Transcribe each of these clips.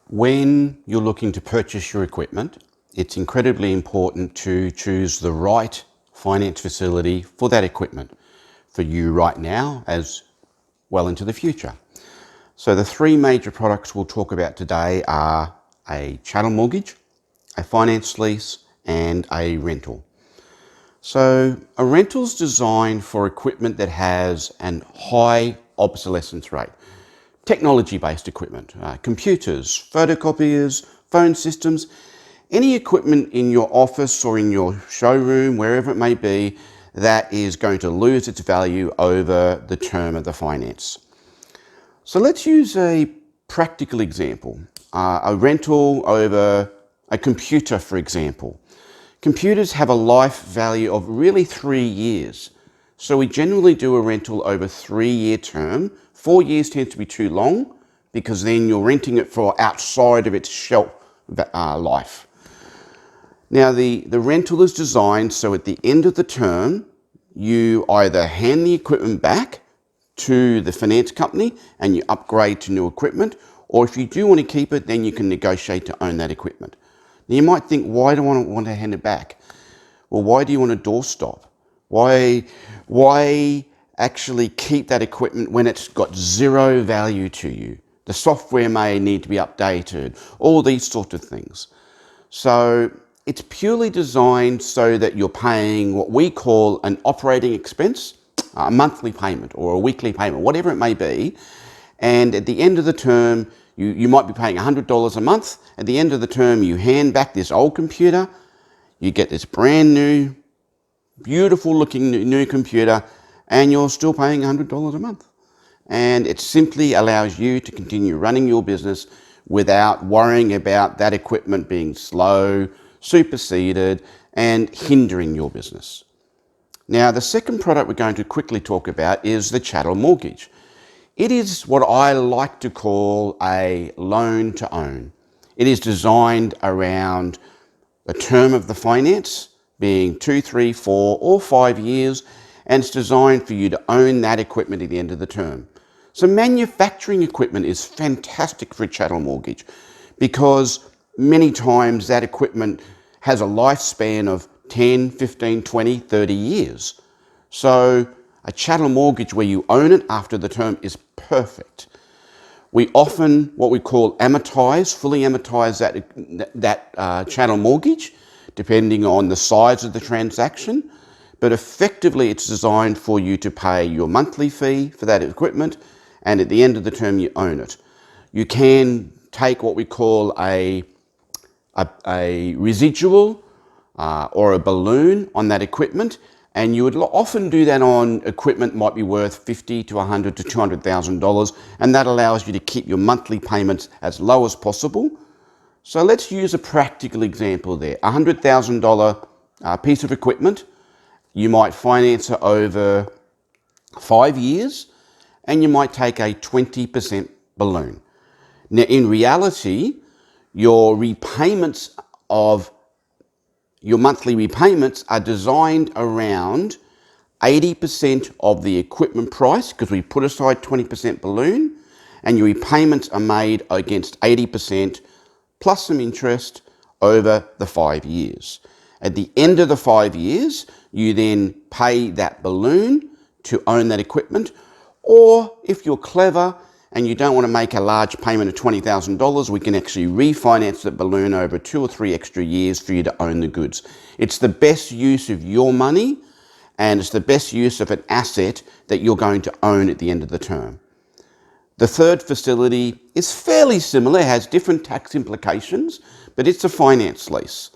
When you're looking to purchase your equipment, it's incredibly important to choose the right finance facility for that equipment for you right now as well into the future. So the three major products we'll talk about today are a chattel mortgage, a finance lease, and a rental. So a rental is designed for equipment that has an high obsolescence rate. Technology-based equipment, computers, photocopiers, phone systems, any equipment in your office or in your showroom, wherever it may be, that is going to lose its value over the term of the finance. So let's use a practical example, a rental over a computer, for example. Computers have a life value of really 3 years. So we generally do a rental over a 3-year term. 4 years tends to be too long because then you're renting it for outside of its shelf life. Now the rental is designed so at the end of the term, you either hand the equipment back to the finance company and you upgrade to new equipment, or if you do want to keep it, then you can negotiate to own that equipment. Now you might think, why do I want to hand it back? Well, why do you want a doorstop? Why actually keep that equipment when it's got zero value to you? The software may need to be updated, all these sort of things. So it's purely designed so that you're paying what we call an operating expense, a monthly payment or a weekly payment, whatever it may be. And at the end of the term, you might be paying $100 a month. At the end of the term, you hand back this old computer, you get this brand new, beautiful looking new computer, and you're still paying $100 a month. And it simply allows you to continue running your business without worrying about that equipment being slow, superseded, and hindering your business. Now, the second product we're going to quickly talk about is the chattel mortgage. It is what I like to call a loan to own. It is designed around the term of the finance being 2, 3, 4, or 5 years, and it's designed for you to own that equipment at the end of the term. So manufacturing equipment is fantastic for a chattel mortgage because many times that equipment has a lifespan of 10, 15, 20, 30 years. So a chattel mortgage where you own it after the term is perfect. We often, what we call fully amortize that chattel mortgage, depending on the size of the transaction. But effectively, it's designed for you to pay your monthly fee for that equipment, and at the end of the term, you own it. You can take what we call a residual or a balloon on that equipment, and you would often do that on equipment that might be worth $50,000 to $100,000 to $200,000, and that allows you to keep your monthly payments as low as possible. So let's use a practical example there. A $100,000 piece of equipment, you might finance it over 5 years, and you might take a 20% balloon. Now, in reality, your monthly repayments are designed around 80% of the equipment price, because we put aside 20% balloon, and your repayments are made against 80% plus some interest over the 5 years. At the end of the 5 years, you then pay that balloon to own that equipment, or if you're clever and you don't want to make a large payment of $20,000, we can actually refinance that balloon over 2 or 3 extra years for you to own the goods. It's the best use of your money, and it's the best use of an asset that you're going to own at the end of the term. The third facility is fairly similar, it has different tax implications, but it's a finance lease.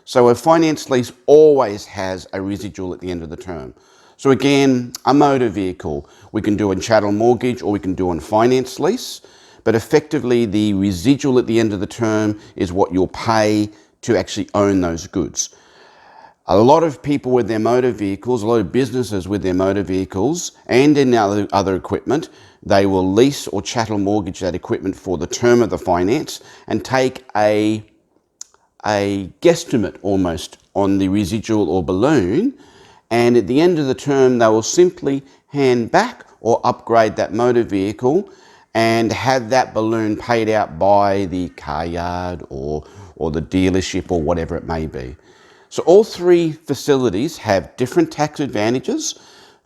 So a finance lease always has a residual at the end of the term. So again, a motor vehicle, we can do a chattel mortgage or we can do a finance lease, but effectively the residual at the end of the term is what you'll pay to actually own those goods. A lot of people with their motor vehicles, a lot of businesses with their motor vehicles and in other equipment, they will lease or chattel mortgage that equipment for the term of the finance and take a guesstimate almost on the residual or balloon, and at the end of the term they will simply hand back or upgrade that motor vehicle and have that balloon paid out by the car yard or the dealership or whatever it may be. So all three facilities have different tax advantages.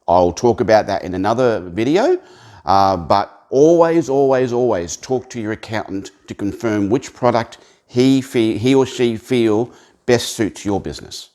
I'll talk about that in another video, but always, always, always talk to your accountant to confirm which product he or she feel best suits your business.